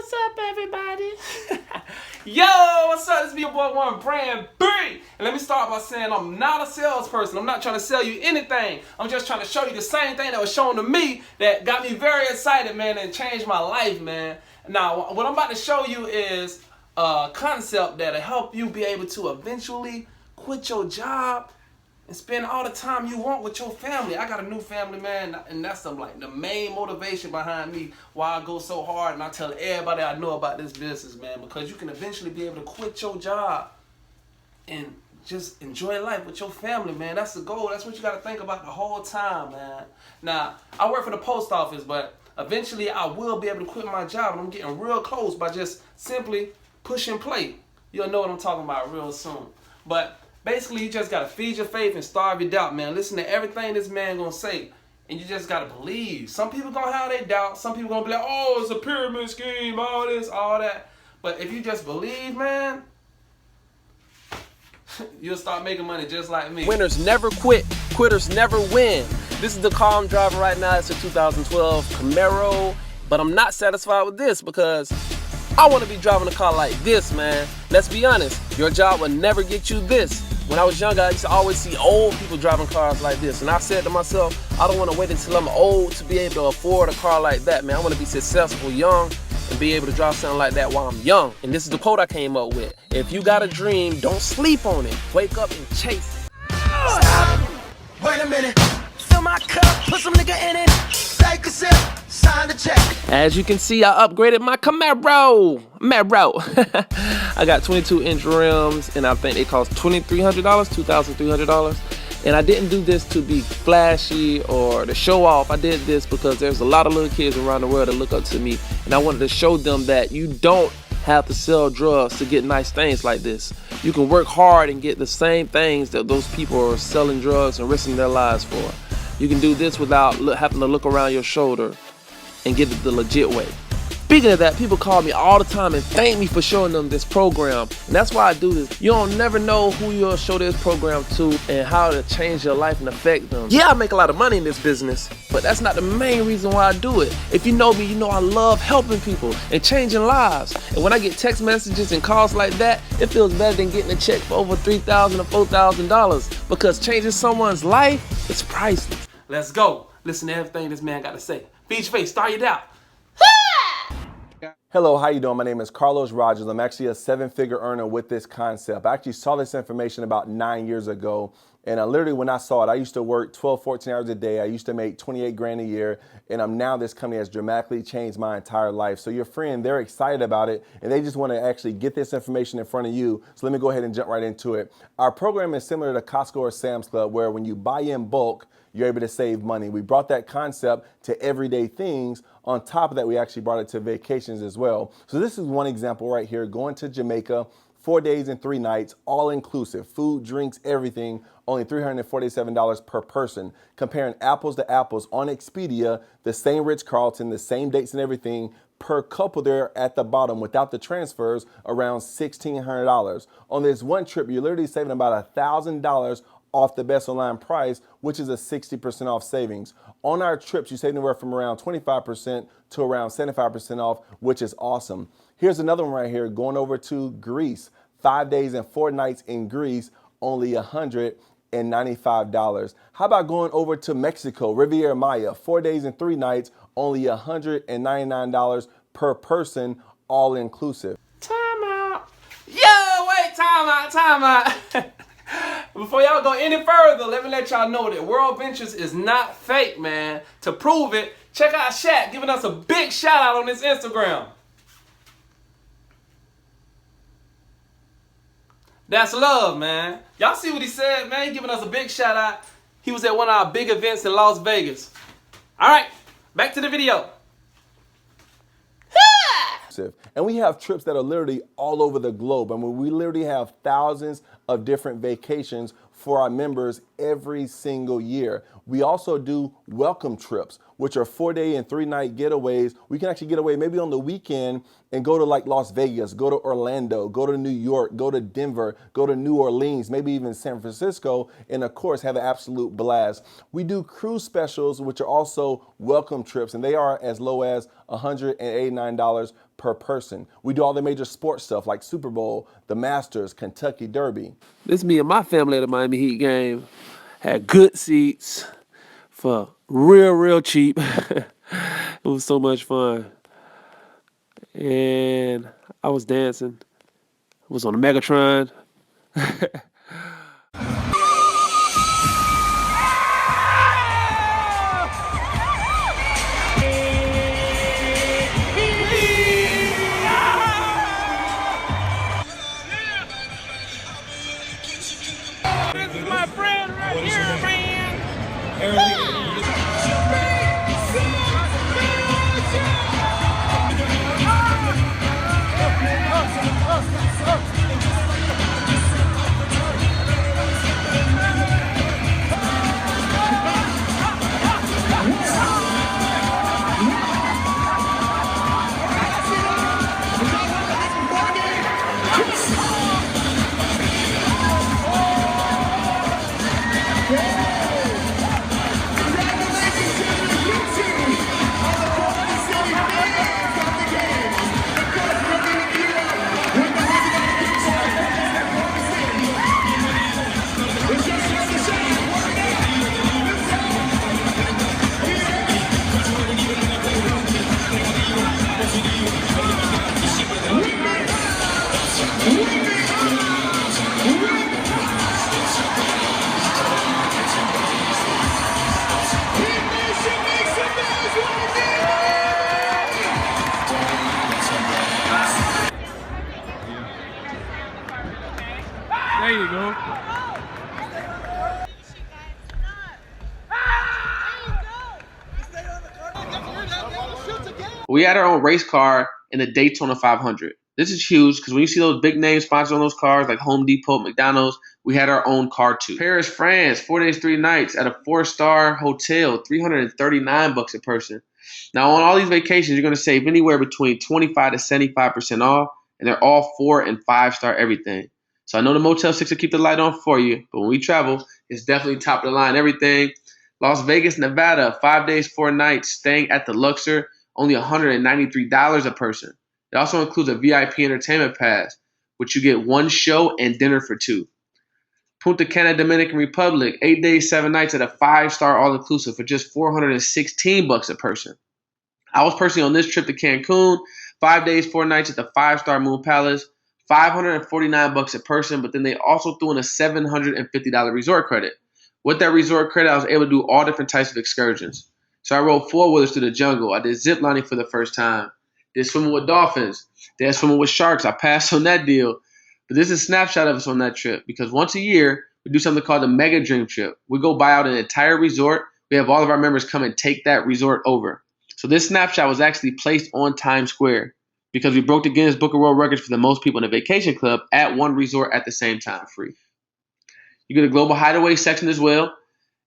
What's up, everybody? Yo, what's up? This is your boy One Brand B. And let me start by saying I'm not a salesperson. I'm not trying to sell you anything. I'm just trying to show you the same thing that was shown to me that got me very excited, man, and changed my life, man. Now, what I'm about to show you is a concept that'll help you be able to eventually quit your job and spend all the time you want with your family. I got a new family, man, and that's the main motivation behind me why I go so hard and I tell everybody I know about this business, man, because you can eventually be able to quit your job and just enjoy life with your family, man. That's the goal. That's what you got to think about the whole time, man. Now, I work for the post office, but eventually I will be able to quit my job, and I'm getting real close by just simply pushing play. You'll know what I'm talking about real soon. But basically, you just gotta feed your faith and starve your doubt, man. Listen to everything this man gonna say, and you just gotta believe. Some people gonna have their doubt. Some people gonna be like, "Oh, it's a pyramid scheme, all this, all that." But if you just believe, man, you'll start making money just like me. Winners never quit. Quitters never win. This is the car I'm driving right now. It's a 2012 Camaro, but I'm not satisfied with this because I want to be driving a car like this, man. Let's be honest, your job will never get you this. When I was younger, I used to always see old people driving cars like this. And I said to myself, I don't want to wait until I'm old to be able to afford a car like that, man. I want to be successful young and be able to drive something like that while I'm young. And this is the quote I came up with. If you got a dream, don't sleep on it. Wake up and chase it. Stop. Wait a minute. Fill my cup, put some nigga in it. Take a sip, sign the check. As you can see, I upgraded my Camaro. I got 22-inch rims, and I think they cost $2,300, $2,300. And I didn't do this to be flashy or to show off. I did this because there's a lot of little kids around the world that look up to me, and I wanted to show them that you don't have to sell drugs to get nice things like this. You can work hard and get the same things that those people are selling drugs and risking their lives for. You can do this without having to look around your shoulder and get it the legit way. Speaking of that, people call me all the time and thank me for showing them this program. And that's why I do this. You don't never know who you'll show this program to and how to change your life and affect them. Yeah, I make a lot of money in this business, but that's not the main reason why I do it. If you know me, you know I love helping people and changing lives. And when I get text messages and calls like that, it feels better than getting a check for over $3,000 or $4,000 because changing someone's life is priceless. Let's go. Listen to everything this man got to say. Feed your face, start your doubt. Hello, how you doing? My name is Carlos Rogers. I'm actually a seven-figure earner with this concept. I actually saw this information about 9 years ago. And literally when I saw it, I used to work 12, 14 hours a day. I used to make 28 grand a year. And now this company has dramatically changed my entire life. So your friend, they're excited about it. And they just want to actually get this information in front of you. So let me go ahead and jump right into it. Our program is similar to Costco or Sam's Club, where when you buy in bulk, you're able to save money. We brought that concept to everyday things. On top of that, we actually brought it to vacations as well. So this is one example right here, going to Jamaica, 4 days and 3 nights, all inclusive, food, drinks, everything, only $347 per person. Comparing apples to apples on Expedia, the same Ritz-Carlton, the same dates and everything, per couple there at the bottom without the transfers, around $1,600. On this one trip, you're literally saving about $1,000 off the best online price, which is a 60% off savings. On our trips, you save anywhere from around 25% to around 75% off, which is awesome. Here's another one right here, going over to Greece. 5 days and 4 nights in Greece, only $195. How about going over to Mexico, Riviera Maya, 4 days and 3 nights, only $199 per person, all inclusive. Time out. Yo, wait, time out. Before y'all go any further, let me let y'all know that World Ventures is not fake, man. To prove it, check out Shaq giving us a big shout out on his Instagram. That's love, man. Y'all see what he said, man? He giving us a big shout out. He was at one of our big events in Las Vegas. All right, back to the video. And we have trips that are literally all over the globe. I mean, we literally have thousands of different vacations for our members every single year. We also do welcome trips which are 4-day and 3-night getaways. We can actually get away maybe on the weekend and go to like Las Vegas, go to Orlando, go to New York, go to Denver, go to New Orleans, maybe even San Francisco, and of course have an absolute blast. We do cruise specials, which are also welcome trips, and they are as low as $189 per person. We do all the major sports stuff like Super Bowl, the Masters, Kentucky Derby. This me and my family at the Miami Heat game. Had good seats for real cheap. It was so much fun. And I was dancing. I was on the Megatron. This is my friend right here, man. There you go. We had our own race car in the Daytona 500. This is huge because when you see those big names sponsored on those cars like Home Depot, McDonald's, we had our own car too. Paris, France, 4 days, 3 nights at a 4-star hotel, $339 a person. Now on all these vacations, you're going to save anywhere between 25 to 75% off, and they're all 4 and 5-star everything. So I know the Motel 6 will keep the light on for you, but when we travel, it's definitely top of the line everything. Las Vegas, Nevada, 5 days, 4 nights, staying at the Luxor, only $193 a person. It also includes a VIP entertainment pass, which you get 1 show and dinner for 2. Punta Cana, Dominican Republic, 8 days, 7 nights at a 5-star all-inclusive for just $416 a person. I was personally on this trip to Cancun, 5 days, 4 nights at the 5-star Moon Palace, $549 a person, but then they also threw in a $750 resort credit. With that resort credit, I was able to do all different types of excursions. So I rode 4-wheelers through the jungle. I did zip lining for the first time. Did swimming with dolphins. Did swimming with sharks. I passed on that deal. But this is a snapshot of us on that trip because once a year, we do something called the Mega Dream Trip. We go buy out an entire resort. We have all of our members come and take that resort over. So this snapshot was actually placed on Times Square because we broke the Guinness Book of World Records for the most people in a vacation club at one resort at the same time, free. You get a global hideaway section as well.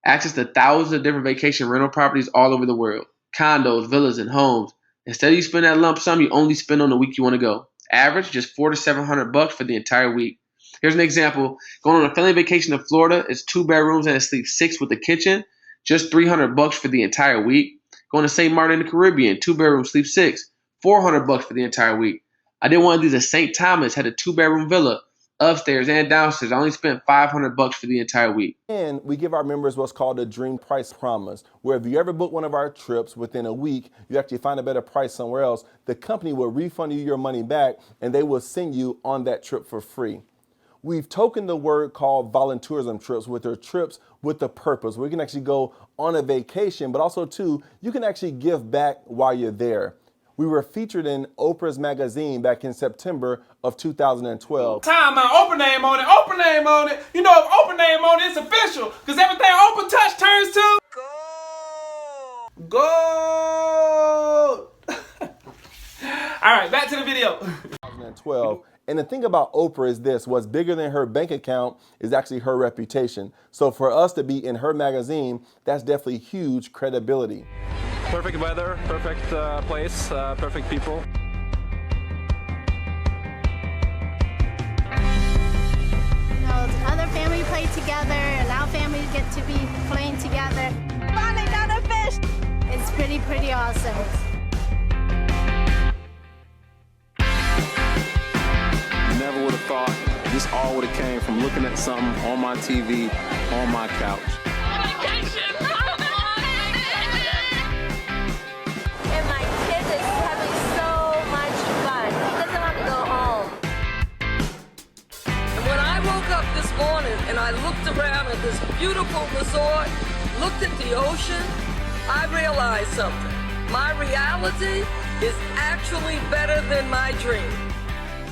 Access to thousands of different vacation rental properties all over the world. Condos, villas, and homes. Instead of you spend that lump sum, you only spend on the week you want to go. Average, just $400 to $700 for the entire week. Here's an example. Going on a family vacation to Florida, it's 2 bedrooms and it sleeps 6 with a kitchen. Just $300 for the entire week. Going to St. Martin in the Caribbean, 2 bedrooms, sleep 6. $400 for the entire week. I did one of these at St. Thomas, had a 2-bedroom villa, upstairs and downstairs. I only spent $500 for the entire week. And we give our members what's called a Dream Price Promise, where if you ever book one of our trips within a week, you actually find a better price somewhere else, the company will refund you your money back and they will send you on that trip for free. We've token the word called voluntourism trips, with their trips with a purpose. We can actually go on a vacation, but also too, you can actually give back while you're there. We were featured in Oprah's magazine back in September of 2012. Time out, Oprah name on it, Oprah name on it. You know, if Oprah name on it, it's official. Because everything Oprah touch turns to gold. All right, back to the video. 2012. And the thing about Oprah is this: what's bigger than her bank account is actually her reputation. So for us to be in her magazine, that's definitely huge credibility. Perfect weather, perfect place, perfect people. The other family play together, and our families get to be playing together. Finally got a fish! It's pretty awesome. Never would have thought this all would have came from looking at something on my TV, on my couch. And my kid is having so much fun. He doesn't want to go home. And when I woke up this morning and I looked around at this beautiful resort, looked at the ocean, I realized something. My reality is actually better than my dream.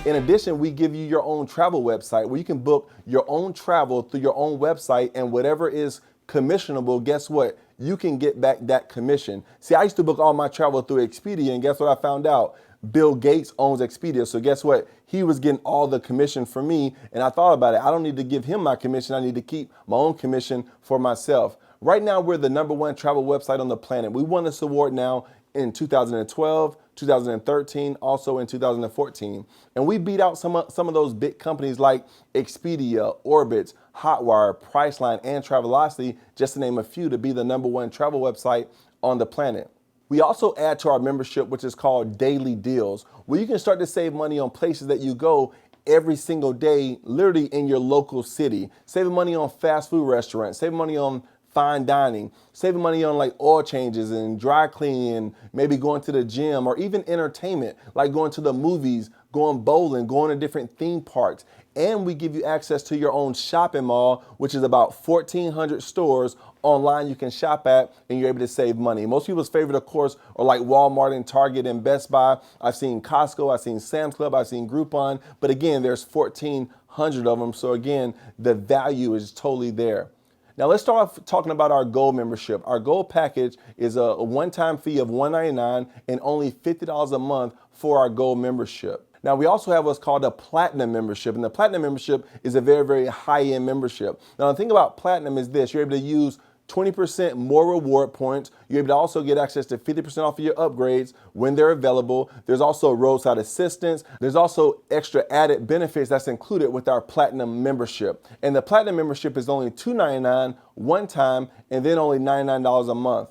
In addition, we give you your own travel website where you can book your own travel through your own website, and whatever is commissionable, guess what? You can get back that commission. See, I used to book all my travel through Expedia, and guess what I found out? Bill Gates owns Expedia, so guess what? He was getting all the commission for me, and I thought about it. I don't need to give him my commission. I need to keep my own commission for myself. Right now, we're the #1 travel website on the planet. We won this award now in 2012, 2013, also in 2014. And we beat out some of those big companies like Expedia, Orbitz, Hotwire, Priceline, and Travelocity, just to name a few, to be the #1 travel website on the planet. We also add to our membership, which is called Daily Deals, where you can start to save money on places that you go every single day, literally in your local city. Saving money on fast food restaurants, saving money on fine dining, saving money on like oil changes and dry cleaning, maybe going to the gym, or even entertainment, like going to the movies, going bowling, going to different theme parks. And we give you access to your own shopping mall, which is about 1,400 stores online you can shop at, and you're able to save money. Most people's favorite, of course, are like Walmart and Target and Best Buy. I've seen Costco, I've seen Sam's Club, I've seen Groupon, but again, there's 1,400 of them. So again, the value is totally there. Now let's start off talking about our Gold membership. Our Gold package is a one-time fee of $199 and only $50 a month for our Gold membership. Now we also have what's called a Platinum membership, and the Platinum membership is a very high-end membership. Now the thing about Platinum is this: you're able to use 20% more reward points. You're able to also get access to 50% off of your upgrades when they're available. There's also roadside assistance. There's also extra added benefits that's included with our Platinum membership. And the Platinum membership is only $299 one time, and then only $99 a month.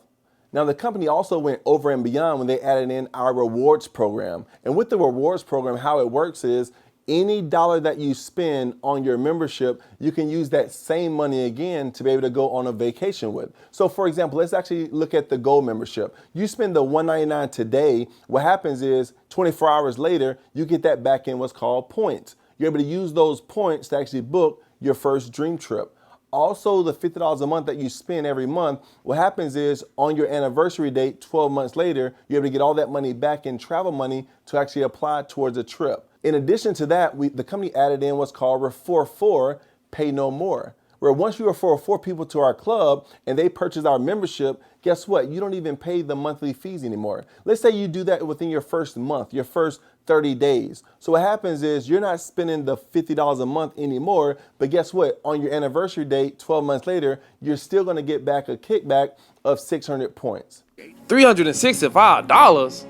Now the company also went over and beyond when they added in our rewards program. And with the rewards program, how it works is any dollar that you spend on your membership, you can use that same money again to be able to go on a vacation with. So for example, let's actually look at the Gold membership. You spend the $199 today, what happens is 24 hours later, you get that back in what's called points. You're able to use those points to actually book your first dream trip. Also, the $50 a month that you spend every month, what happens is on your anniversary date, 12 months later, you're able to get all that money back in travel money to actually apply towards a trip. In addition to that, the company added in what's called Refer 4, Pay No More, where once you refer 4 people to our club and they purchase our membership, guess what? You don't even pay the monthly fees anymore. Let's say you do that within your first month, your first 30 days. So what happens is you're not spending the $50 a month anymore, but guess what? On your anniversary date, 12 months later, you're still gonna get back a kickback of 600 points. $365?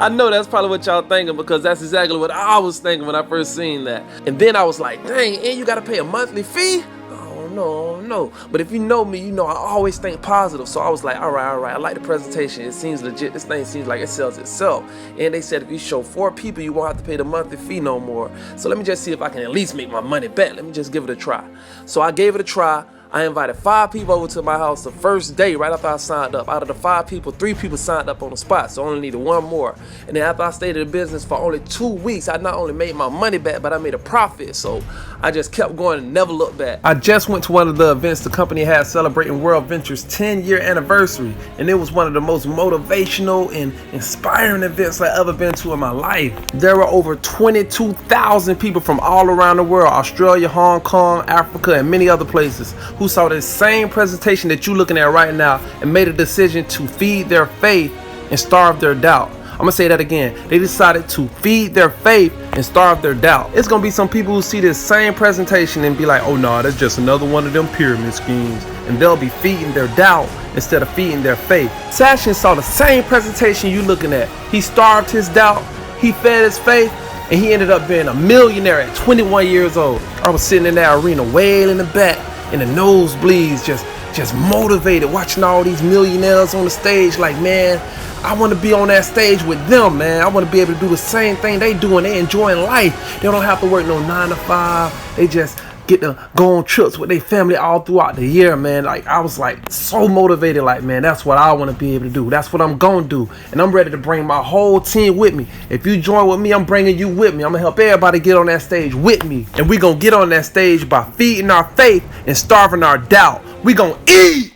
I know that's probably what y'all thinking, because that's exactly what I was thinking when I first seen that. And then I was like, dang, and you gotta pay a monthly fee? Oh no. But if you know me, you know I always think positive. So I was like, all right, I like the presentation. It seems legit. This thing seems like it sells itself. And they said if you show 4 people, you won't have to pay the monthly fee no more. So let me just see if I can at least make my money back. Let me just give it a try. So I gave it a try. I invited 5 people over to my house the first day right after I signed up. Out of the 5 people, 3 people signed up on the spot, so I only needed 1 more. And then after I stayed in the business for only 2 weeks, I not only made my money back, but I made a profit. So I just kept going and never looked back. I just went to one of the events the company had celebrating World Ventures' 10-year anniversary, and it was one of the most motivational and inspiring events I've ever been to in my life. There were over 22,000 people from all around the world, Australia, Hong Kong, Africa, and many other places, who saw this same presentation that you're looking at right now and made a decision to feed their faith and starve their doubt. I'm gonna say that again. They decided to feed their faith and starve their doubt. It's gonna be some people who see this same presentation and be like, oh no, that's just another one of them pyramid schemes. And they'll be feeding their doubt instead of feeding their faith. Sachin saw the same presentation you looking at. He starved his doubt, he fed his faith, and he ended up being a millionaire at 21 years old. I was sitting in that arena way in the back, in the nosebleeds, just motivated, watching all these millionaires on the stage like, man, I want to be on that stage with them, man. I want to be able to do the same thing they doing. They enjoying life. They don't have to work no 9 to 5. They just get to go on trips with their family all throughout the year, man. Like, I was like so motivated, like, man, that's what I want to be able to do. That's what I'm going to do. And I'm ready to bring my whole team with me. If you join with me, I'm bringing you with me. I'm going to help everybody get on that stage with me. And we going to get on that stage by feeding our faith and starving our doubt. We going to eat.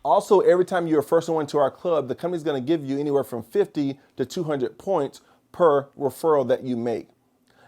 Also, every time you're a first one to our club, the company's going to give you anywhere from 50 to 200 points per referral that you make.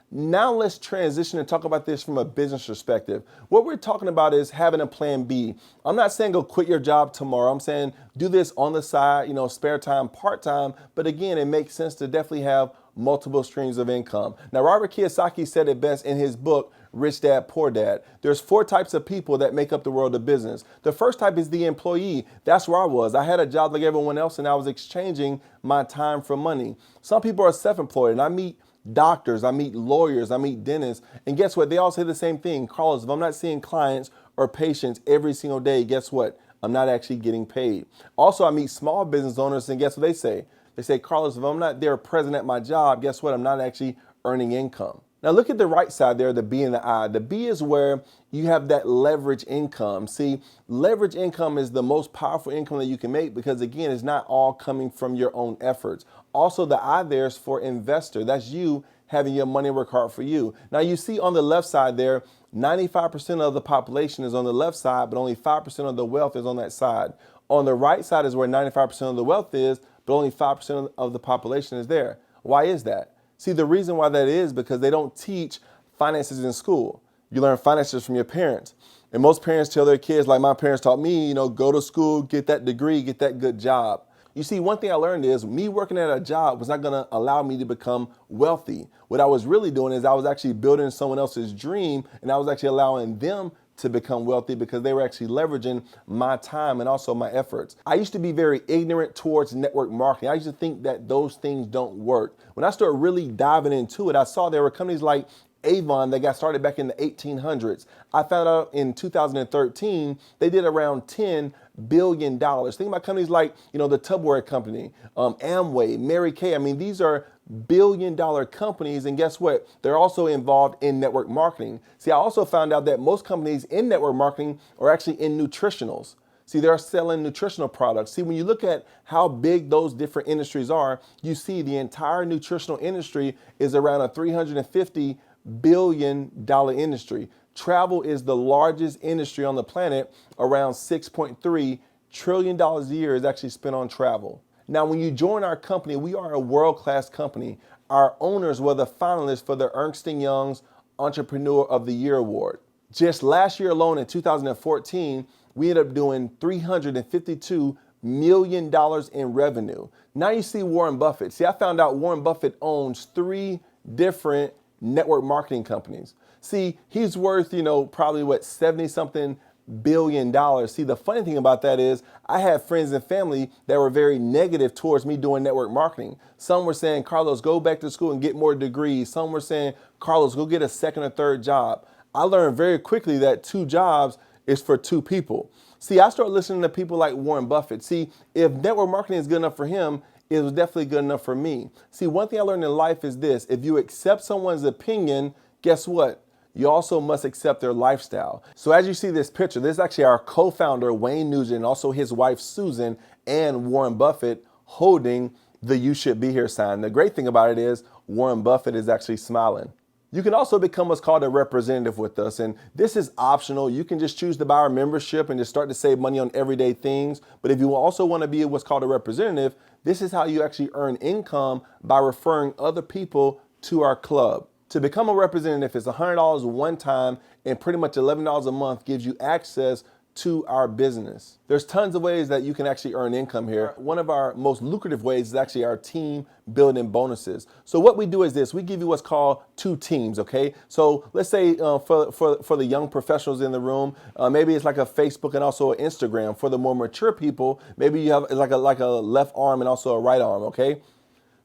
Now let's transition and talk about this from a business perspective. What we're talking about is having a plan B. I'm not saying go quit your job tomorrow. I'm saying do this on the side, spare time, part-time. But again, it makes sense to definitely have multiple streams of income. Now, Robert Kiyosaki said it best in his book, Rich Dad, Poor Dad. There's 4 types of people that make up the world of business. The first type is the employee. That's where I was. I had a job like everyone else, and I was exchanging my time for money. Some people are self-employed, and I meet doctors, I meet lawyers, I meet dentists, and guess what? They all say the same thing. Carlos, if I'm not seeing clients or patients every single day, guess what? I'm not actually getting paid. Also, I meet small business owners, and guess what they say? They say, Carlos, if I'm not there present at my job, guess what? I'm not actually earning income. Now look at the right side there, the B and the I. The B is where you have that leverage income. See, leverage income is the most powerful income that you can make because, again, it's not all coming from your own efforts. Also, the I there is for investor. That's you having your money work hard for you. Now you see on the left side there, 95% of the population is on the left side, but only 5% of the wealth is on that side. On the right side is where 95% of the wealth is, but only 5% of the population is there. Why is that? See, the reason why that is because they don't teach finances in school. You learn finances from your parents. And most parents tell their kids, like my parents taught me, go to school, get that degree, get that good job. You see, one thing I learned is me working at a job was not going to allow me to become wealthy. What I was really doing is I was actually building someone else's dream, and I was actually allowing them to become wealthy because they were actually leveraging my time and also my efforts. I used to be very ignorant towards network marketing. I used to think that those things don't work. When I started really diving into it, I saw there were companies like Avon that got started back in the 1800s. I found out in 2013, they did around $10 billion. Think about companies like, the Tupperware company, Amway, Mary Kay. I mean, these are billion-dollar companies, and guess what? They're also involved in network marketing. See, I also found out that most companies in network marketing are actually in nutritionals. See, they're selling nutritional products. See, when you look at how big those different industries are, you see the entire nutritional industry is around a $350 billion industry. Travel is the largest industry on the planet. Around $6.3 trillion a year is actually spent on travel. Now, when you join our company, we are a world-class company. Our owners were the finalists for the Ernst & Young's Entrepreneur of the Year Award. Just last year alone in 2014, we ended up doing $352 million in revenue. Now you see Warren Buffett. See, I found out Warren Buffett owns 3 different network marketing companies. See, he's worth, probably 70-something billion dollars. See, the funny thing about that is I had friends and family that were very negative towards me doing network marketing. Some were saying, Carlos, go back to school and get more degrees. Some were saying, Carlos, go get a second or third job. I learned very quickly that 2 jobs is for 2 people. See, I started listening to people like Warren Buffett. See, if network marketing is good enough for him, it was definitely good enough for me. See, one thing I learned in life is this: if you accept someone's opinion, guess what? You also must accept their lifestyle. So as you see this picture, this is actually our co-founder, Wayne Nugent, and also his wife, Susan, and Warren Buffett holding the "You Should Be Here" sign. The great thing about it is Warren Buffett is actually smiling. You can also become what's called a representative with us, and this is optional. You can just choose to buy our membership and just start to save money on everyday things. But if you also want to be what's called a representative, this is how you actually earn income by referring other people to our club. To become a representative, it's $100 one time, and pretty much $11 a month gives you access to our business. There's tons of ways that you can actually earn income here. One of our most lucrative ways is actually our team building bonuses. So what we do is this: we give you what's called 2 teams, okay? So let's say for the young professionals in the room, maybe it's like a Facebook and also an Instagram. For the more mature people, maybe you have like a left arm and also a right arm, okay?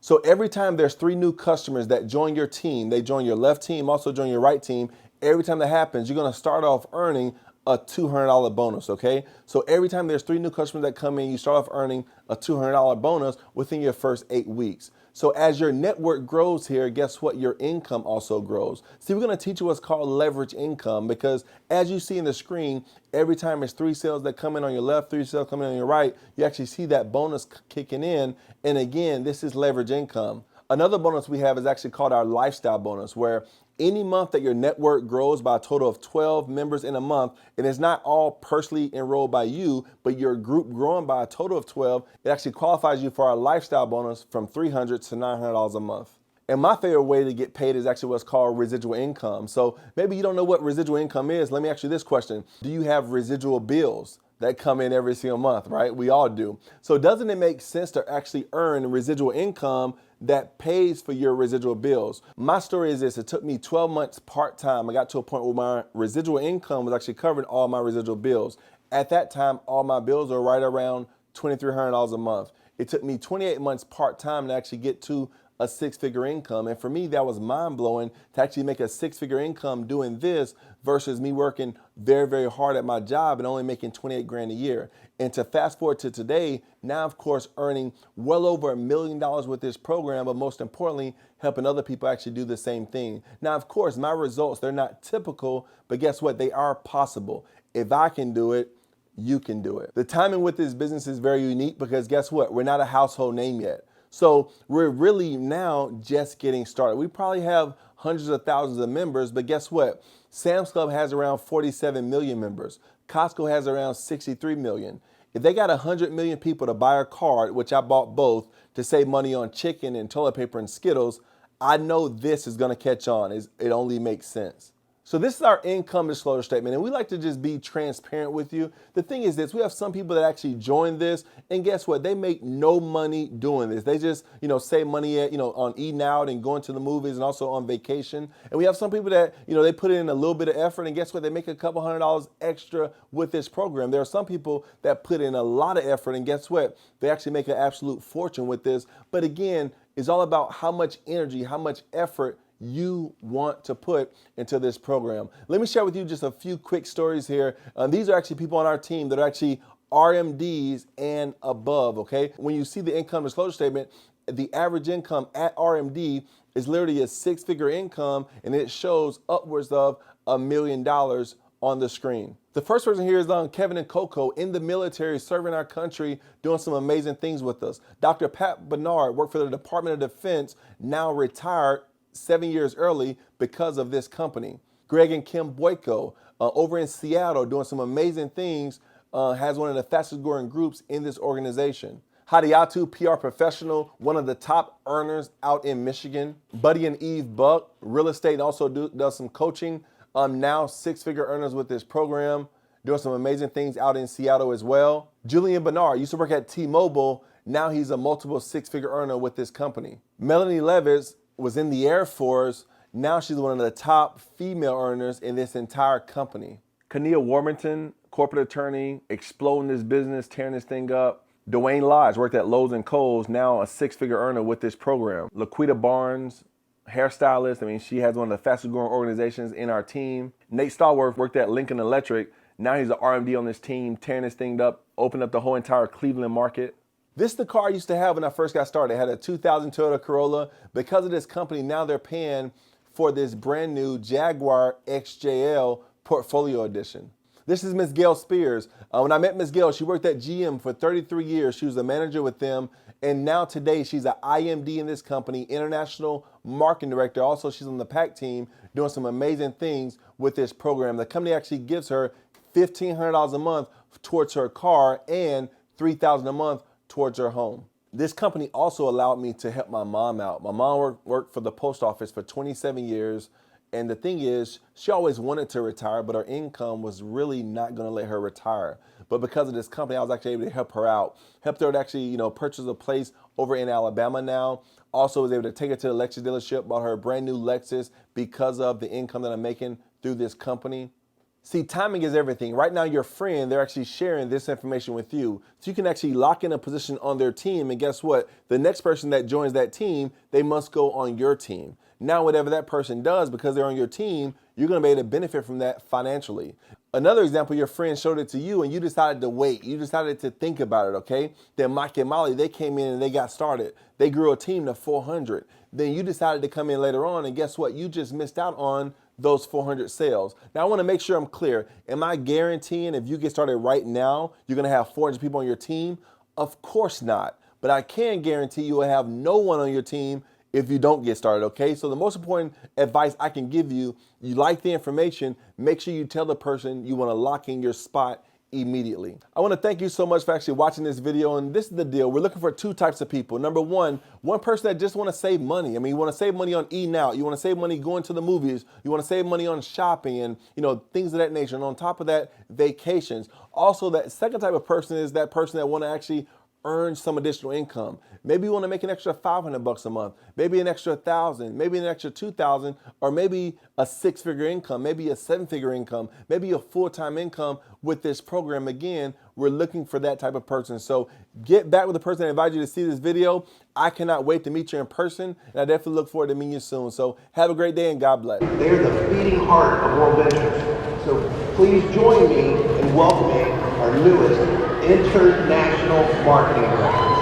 So every time there's 3 new customers that join your team, they join your left team, also join your right team. Every time that happens, you're gonna start off earning a $200 bonus, okay? So every time there's 3 new customers that come in, you start off earning a $200 bonus within your first 8 weeks. So as your network grows here, guess what? Your income also grows. See, we're gonna teach you what's called leverage income, because as you see in the screen, every time there's 3 sales that come in on your left, 3 sales coming in on your right, you actually see that bonus kicking in. And again, this is leverage income. Another bonus we have is actually called our lifestyle bonus, where any month that your network grows by a total of 12 members in a month, and it's not all personally enrolled by you, but your group growing by a total of 12, it actually qualifies you for our lifestyle bonus from $300 to $900 a month. And my favorite way to get paid is actually what's called residual income. So maybe you don't know what residual income is. Let me ask you this question. Do you have residual bills that come in every single month, right? We all do. So doesn't it make sense to actually earn residual income that pays for your residual bills? My story is this: it took me 12 months part-time. I got to a point where my residual income was actually covering all my residual bills. At that time, all my bills were right around $2,300 a month. It took me 28 months part-time to actually get to a 6-figure income. And for me, that was mind-blowing to actually make a 6-figure income doing this versus me working very, very hard at my job and only making 28 grand a year. And to fast forward to today, now of course earning well over $1 million with this program, but most importantly, helping other people actually do the same thing. Now, of course, my results, they're not typical, but guess what? They are possible. If I can do it, you can do it. The timing with this business is very unique because guess what? We're not a household name yet. So we're really now just getting started. We probably have hundreds of thousands of members, but guess what? Sam's Club has around 47 million members. Costco has around 63 million. If they got 100 million people to buy a card, which I bought both, to save money on chicken and toilet paper and Skittles, I know this is gonna catch on. It only makes sense. So this is our income disclosure statement, and we like to just be transparent with you. The thing is this: we have some people that actually join this, and guess what? They make no money doing this. They just, save money at, on eating out and going to the movies and also on vacation. And we have some people that, they put in a little bit of effort, and guess what? They make a couple $100 extra with this program. There are some people that put in a lot of effort, and guess what? They actually make an absolute fortune with this. But again, it's all about how much energy, how much effort you want to put into this program. Let me share with you just a few quick stories here. These are actually people on our team that are actually RMDs and above, okay? When you see the income disclosure statement, the average income at RMD is literally a 6-figure income, and it shows upwards of $1 million on the screen. The first person here is Kevin and Coco, in the military, serving our country, doing some amazing things with us. Dr. Pat Bernard worked for the Department of Defense, now retired 7 years early because of this company. Greg and Kim Boyko, over in Seattle, doing some amazing things, has one of the fastest growing groups in this organization. Hadiatu, PR professional, one of the top earners out in Michigan. Buddy and Eve Buck, real estate, and also does some coaching. Now 6-figure earners with this program, doing some amazing things out in Seattle as well. Julian Bernard used to work at T-Mobile. Now he's a multiple 6-figure earner with this company. Melanie Levis was in the Air Force. Now she's one of the top female earners in this entire company. Kania Warmington, corporate attorney, exploding this business, tearing this thing up. Dwayne Lodge worked at Lowe's and Kohl's, now a 6-figure earner with this program. Laquita Barnes, hairstylist. She has one of the fastest growing organizations in our team. Nate Stallworth worked at Lincoln Electric. Now he's an RMD on this team, tearing this thing up, opened up the whole entire Cleveland market. This is the car I used to have when I first got started. I had a 2000 Toyota Corolla. Because of this company, now they're paying for this brand new Jaguar XJL Portfolio Edition. This is Ms. Gail Spears. When I met Ms. Gail, she worked at GM for 33 years. She was a manager with them. And now today, she's an IMD in this company, International Marketing Director. Also, she's on the PAC team doing some amazing things with this program. The company actually gives her $1,500 a month towards her car and $3,000 a month towards her home. This company also allowed me to help my mom out. My mom worked for the post office for 27 years, And the thing is, she always wanted to retire, but her income was really not going to let her retire. But because of this company, I was actually able to help her out, helped her to actually, purchase a place over in Alabama now. Also was able to take her to the Lexus dealership, bought her a brand new Lexus because of the income that I'm making through this company. See, timing is everything. Right now, your friend, they're actually sharing this information with you. So you can actually lock in a position on their team. And guess what? The next person that joins that team, they must go on your team. Now, whatever that person does, because they're on your team, you're going to be able to benefit from that financially. Another example, your friend showed it to you and you decided to wait. You decided to think about it, okay? Then Mike and Molly, they came in and they got started. They grew a team to 400. Then you decided to come in later on, and guess what? You just missed out on those 400 sales. Now, I want to make sure I'm clear. Am I guaranteeing if you get started right now, you're going to have 400 people on your team? Of course not. But I can guarantee you will have no one on your team if you don't get started, okay? So the most important advice I can give you, you like the information, make sure you tell the person you want to lock in your spot immediately. I want to thank you so much for actually watching this video. And this is the deal. We're looking for two types of people. Number one person that just want to save money. I mean, you want to save money on eating out. You want to save money going to the movies. You want to save money on shopping and, things of that nature. And on top of that, vacations. Also, that second type of person is that person that want to actually earn some additional income. Maybe you want to make an extra $500 a month, maybe an extra $1,000, maybe an extra $2,000, or maybe a 6-figure income, maybe a 7-figure income, maybe a full-time income with this program. Again, we're looking for that type of person. So get back with the person that invited you to see this video. I cannot wait to meet you in person, and I definitely look forward to meeting you soon. So have a great day and God bless. They're the beating heart of World Ventures. So please join me in welcoming our newest international marketing director.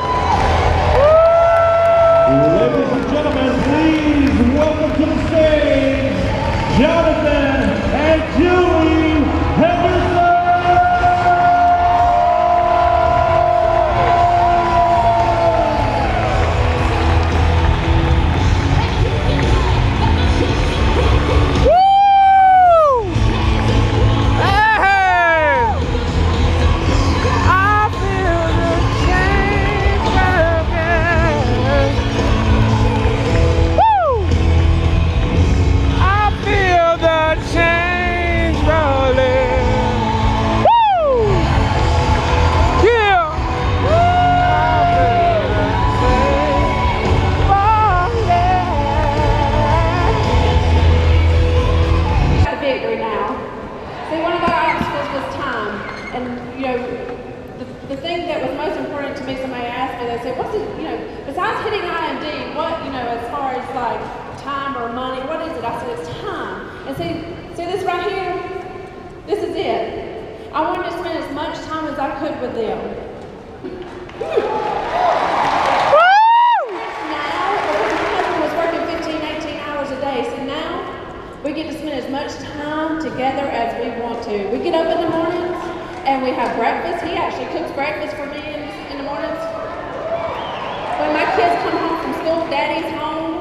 Ladies and gentlemen, please welcome to the stage, Jonathan and Julie Henderson. The thing that was most important to me, somebody asked me, they said, what's it, besides hitting I&D, what, as far as like time or money, what is it? I said, it's time. And see this right here? This is it. I wanted to spend as much time as I could with them. Now, because my husband was working 15, 18 hours a day, so now we get to spend as much time together as we want to. We get up in the mornings, and we have breakfast. He actually cooks breakfast for me in the mornings. When my kids come home from school, Daddy's home.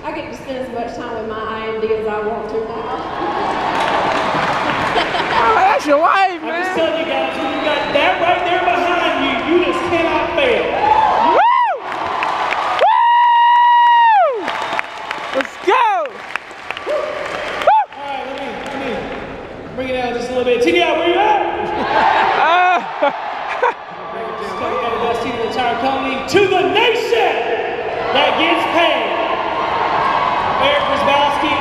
I get to spend as much time with my I&D as I want to now. Oh, that's your wife, man. I'm just telling you guys, when you got that right there behind you, you just cannot fail. Woo! Woo! Let's go! Bring it down just a little bit. TDI, where you at? Just got the best team in the entire company. To the nation that gets paid. Eric Grzybowski,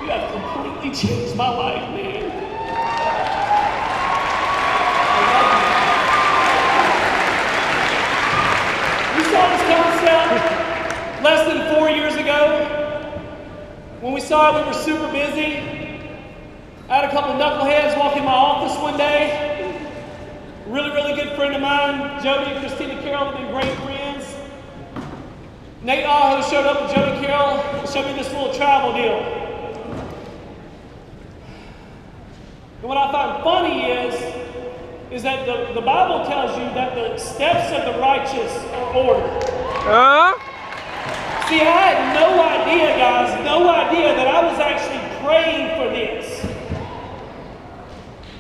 you have completely changed my life, man. I love you. We saw this concept less than 4 years ago. When we saw it, we were super busy. I had a couple of knuckleheads walk in my office one day. Really, really good friend of mine, Jody and Christina Carroll, have been great friends. Nate Aho showed up with Jody Carroll and showed me this little travel deal. And what I find funny is that the Bible tells you that the steps of the righteous are ordered. See, I had no idea, guys, no idea that I was actually praying for this.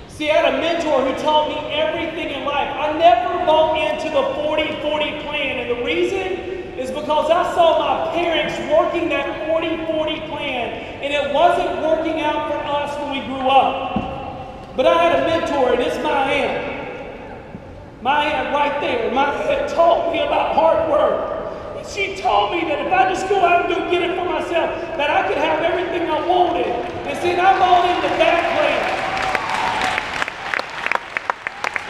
See, I had a mentor who taught me everything in life. I never bought into the 40-40 plan, and the reason is because I saw my parents working that 40-40 plan, and it wasn't working out for us when we grew up. But I had a mentor, and it's my aunt. My aunt right there. My aunt taught me about hard work. And she told me that if I just go out and go get it for myself, that I could have everything I wanted. And see, I bought into that plan.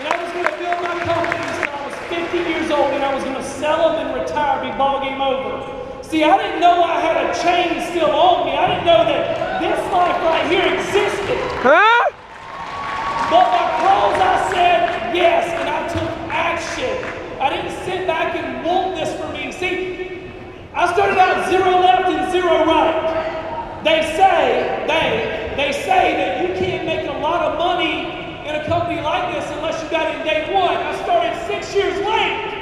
And I was going to build my company until I was 50 years old, and I was going to sell them and retire, be ball game over. See, I didn't know I had a chain still on me. I didn't know that this life right here existed. Huh? But my pros, I said yes, and I took action. I didn't sit back and want this for me. See, I started out 0 left and 0 right. They say that you can't make a lot of money in a company like this unless you got it in day one. I started 6 years late.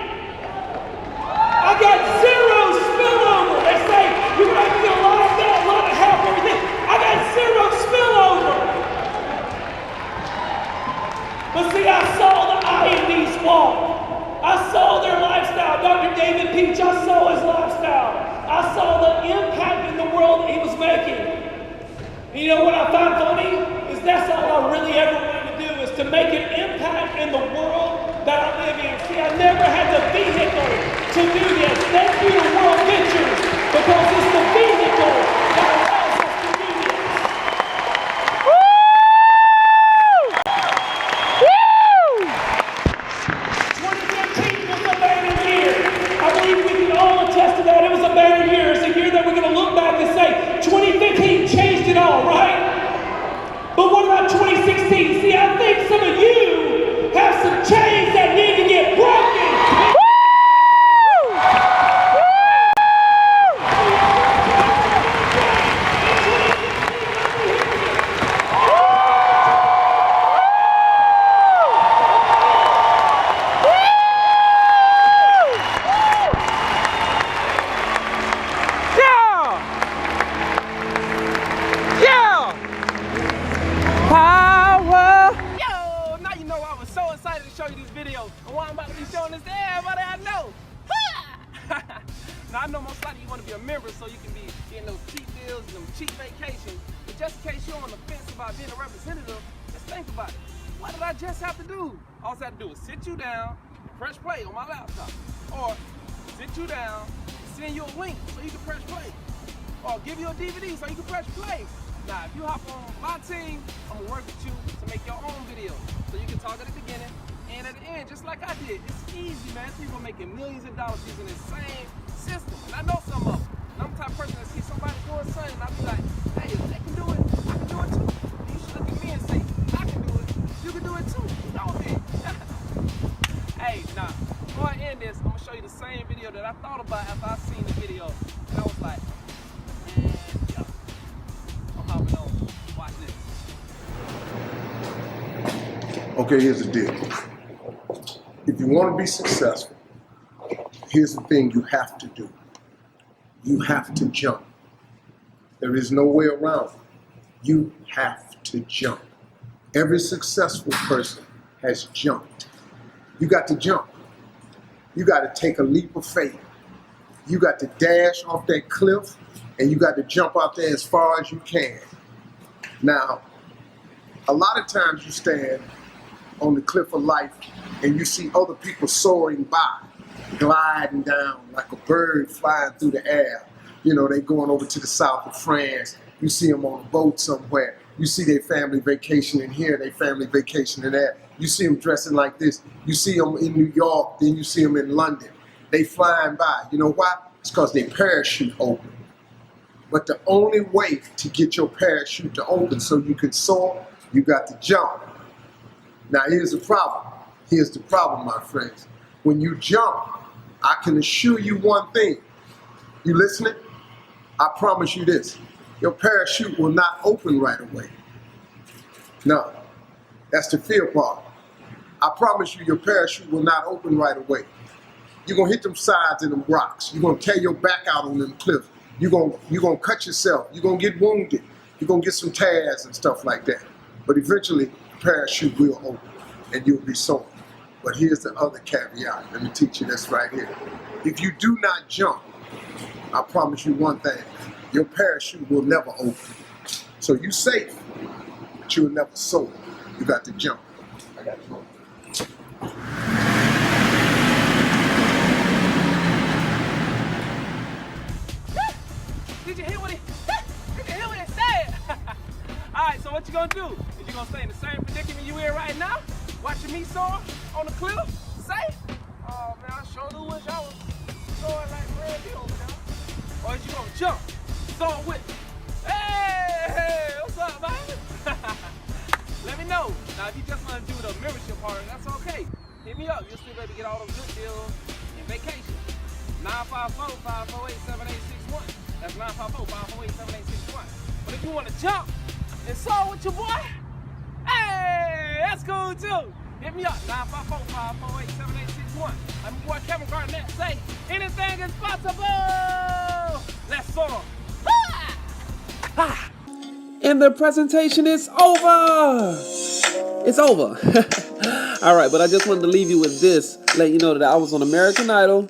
I got 0 spillover. They say you're going to get a lot of that, a lot of help, everything. I got 0 spillover. But see, I saw the INDs walk. I saw their lifestyle. Dr. David Peach, I saw his lifestyle. I saw the impact in the world that he was making. And you know what I find funny? Is that's all I really ever wanted to do, is to make an impact in the world that I live in. See, I never had the vehicle to do this. Thank you to World Ventures, because it's the vehicle that allows us to do this. 2015 was a banner year. I believe we can all attest to that. It was a banner year. It's a year that we're going to look back and say, 2015 changed it all, right? But what about 2016? See, I think some of you have some chains that need to get broken. Now I know most likely you want to be a member so you can be getting those cheap deals and them cheap vacations. But just in case you're on the fence about being a representative, just think about it. What did I just have to do? All I have to do is sit you down, press play on my laptop. Or sit you down, send you a link so you can press play. Or give you a DVD so you can press play. Now, if you hop on my team, I'm gonna work with you to make your own video. So you can talk at the beginning and at the end, just like I did. It's easy, man. People making millions of dollars using this same system. And I know some of them. And I'm the type of person that see somebody doing something and I'll be like, hey, if they can do it, I can do it too. And you should look at me and say, I can do it. You can do it too. You know me. Hey, now, before I end this, I'm gonna show you the same video that I thought about after I seen the video. And I was like, man, yo, I'm hopping on. Watch this. Okay, here's the deal. If you want to be successful, here's the thing you have to do. You have to jump. There is no way around it. You have to jump. Every successful person has jumped. You got to jump. You got to take a leap of faith. You got to dash off that cliff and you got to jump out there as far as you can. Now, a lot of times you stand on the cliff of life and you see other people soaring by, gliding down like a bird flying through the air. You know, they going over to the south of France. You see them on a boat somewhere. You see their family vacationing here, their family vacationing there. You see them dressing like this. You see them in New York, then you see them in London. They flying by. You know why? It's because their parachute open. But the only way to get your parachute to open so you can soar, you got to jump. Now here's the problem. Here's the problem, my friends. When you jump, I can assure you one thing. You listening? I promise you this. Your parachute will not open right away. No, that's the fear part. I promise you your parachute will not open right away. You're gonna hit them sides and them rocks. You're gonna tear your back out on them cliffs. You're gonna cut yourself. You're gonna get wounded. You're gonna get some tears and stuff like that. But eventually, the parachute will open and you'll be soaring. But here's the other caveat. Let me teach you this right here. If you do not jump, I promise you one thing. Your parachute will never open. So you're safe, but you'll never soar. You got to jump. I got you. Did you hear what he said? Alright, so what you gonna do? Is you gonna stay in the same predicament you in right now? Watching me soar on the cliff? Safe? Oh man, I sure do wish I was soaring like Brad Pitt over there. Or is you gonna jump? Soar with me? Hey, what's up, man? Let me know. Now, if you just want to do the membership part, that's okay. Hit me up. You'll still be able to get all those good deals in vacation. 954-548-7861. That's 954-548-7861. But if you want to jump and soar with your boy, hey, that's cool too. Hit me up, 954-548-7861. I'm your boy Kevin Garnett. Say, anything is possible. Let's soar. And the presentation is over. It's over. All right, but I just wanted to leave you with this, let you know that I was on American Idol,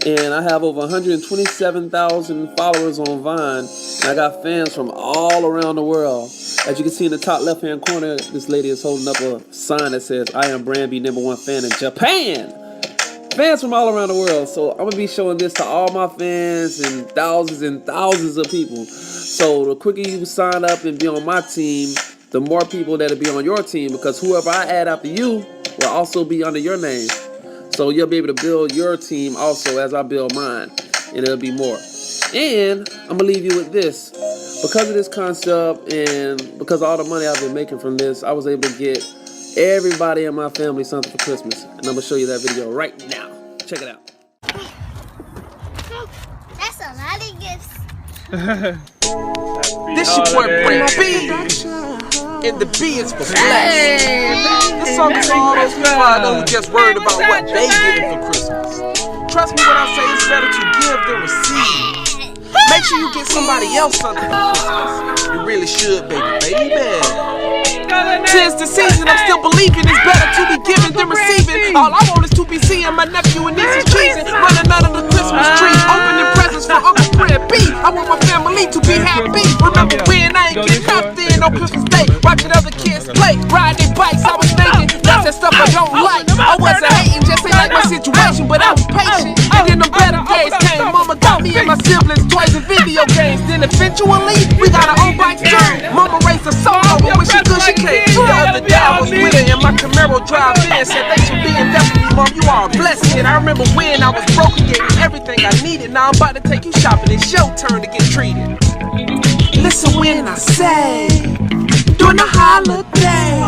and I have over 127,000 followers on Vine, and I got fans from all around the world. As you can see in the top left-hand corner, this lady is holding up a sign that says, "I am Brand B #1 fan in Japan." Fans from all around the world. So I'm going to be showing this to all my fans and thousands of people. So the quicker you sign up and be on my team, the more people that'll be on your team, because whoever I add after you will also be under your name. So you'll be able to build your team also as I build mine, and it'll be more. And I'm going to leave you with this. Because of this concept and because of all the money I've been making from this, I was able to get everybody in my family something for Christmas. And I'm going to show you that video right now. Check it out. That's a lot of gifts. This your boy Brand B, and the B is for Flash. This song is for all those people I know who just worried about what they getting for Christmas. Trust me when I say it's better to give than receive. Make sure you get somebody else something for Christmas. You really should, baby. Tis the season, I'm still believing it's better to be giving than receiving. All I want is to be seeing my nephew and nieces cheesing, running under the Christmas tree, opening presents for Uncle Brand B. I want my family to be happy. Remember when I ain't get cuffed in on Christmas Day, watching other kids play, riding bikes. I was thinking that's that stuff I don't like. I wasn't hating, just ain't like my situation, but I was patient. And then the better days came. Mama got me and my siblings toys and video games. Then eventually we got our own bikes too. Mama raised a solo, but when she good she can't. The other day I was with her in my Camaro drive-in. Said they should be in depth with me, Mom. You are a blessing. I remember when I was broke and gave me everything I needed. Now I'm about to take you shopping. It's your turn to get treated. Listen when I say, during the holiday,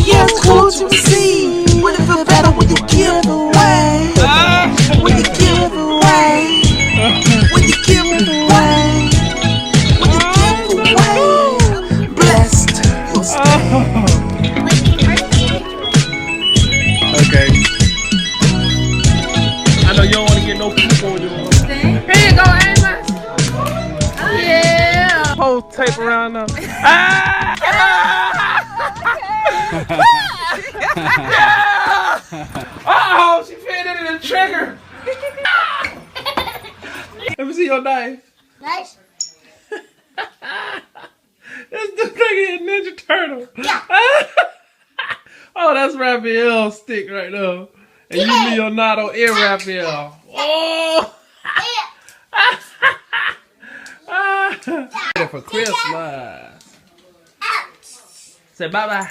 yeah, it's cool to receive, but it feels better when you give away. When you give away. When you give away. When you give away. Blessed you'll stay. Okay. I know you don't want to get no poop on you. Here you go, Amos. Yeah. Whole tape around them. Oh, she fit it in the trigger. Let me see your knife. Nice. That's the thing in Ninja Turtle. Yeah. Oh, that's Raphael's stick right there. And you Leonardo and Raphael. Oh! For Christmas. Say bye-bye.